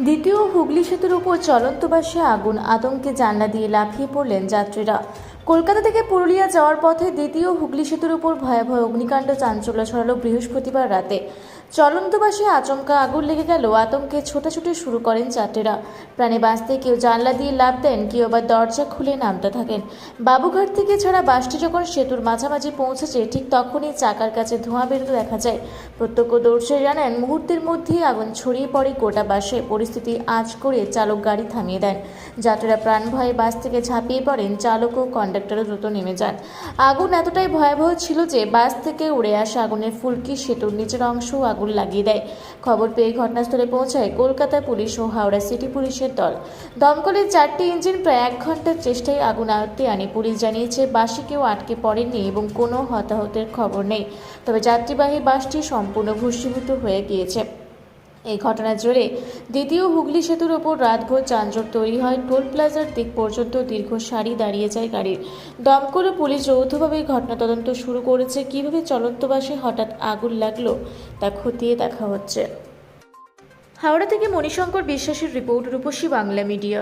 দ্বিতীয় হুগলি সেতুর উপর চলন্ত বাসে আগুন, আতঙ্কে জানলা দিয়ে লাফিয়ে পড়লেন যাত্রীরা। কলকাতা থেকে পুরুলিয়া যাওয়ার পথে দ্বিতীয় হুগলি সেতুর উপর ভয়াবহ অগ্নিকাণ্ড চাঞ্চল্য ছড়ালো বৃহস্পতিবার রাতে। চলন্ত বাসে আচমকা আগুন লেগে গেল, আতঙ্কে ছোটাছুটি শুরু করেন যাত্রীরা। প্রাণে বাঁচতে কেউ জানলা দিয়ে লাফ দেন, কেউ আবার দরজা খুলে নামতে থাকেন। বাবুঘাট থেকে ছাড়া বাসটি যখন সেতুর মাঝামাঝি পৌঁছেছে, ঠিক তখনই চাকার কাছে ধোঁয়া বেরোতে দেখা যায়। প্রত্যক্ষদর্শী জানান, মুহূর্তের মধ্যেই আগুন ছড়িয়ে পড়ে গোটা বাসে। পরিস্থিতি আঁচ করে চালক গাড়ি থামিয়ে দেন। যাত্রীরা প্রাণ ভয়ে বাস থেকে ঝাঁপিয়ে পড়েন, চালক ও কন্ডাক্টরও দ্রুত নেমে যান। আগুন এতটাই ভয়াবহ ছিল যে বাস থেকে উড়ে আসা আগুনের ফুলকি সেতুর নিচের অংশও আগুন লাগিয়ে দেয়। খবর পেয়ে ঘটনাস্থলে পৌঁছায় কলকাতা পুলিশ ও হাওড়া সিটি পুলিশের দল। দমকলের 4টি ইঞ্জিন প্রায় 1 ঘন্টার চেষ্টায় আগুন আয়ত্তে আনে। পুলিশ জানিয়েছে, বাসে কেউ আটকে পড়েনি এবং কোনো হতাহতের খবর নেই। তবে যাত্রীবাহী বাসটি সম্পূর্ণ ভস্মীভূত হয়ে গিয়েছে। এই ঘটনার জেরে দ্বিতীয় হুগলি সেতুর ওপর রাতভর যানজট তৈরি হয়। টোল প্লাজার দিক পর্যন্ত দীর্ঘ সারি দাঁড়িয়ে যায় গাড়ির। দমকল ও পুলিশ যৌথভাবে ঘটনা তদন্ত শুরু করেছে। কিভাবে চলন্ত বাসে হঠাৎ আগুন লাগলো তা খতিয়ে দেখা হচ্ছে। হাওড়া থেকে মণিশঙ্কর বিশ্বাসের রিপোর্ট, রূপসী বাংলা মিডিয়া।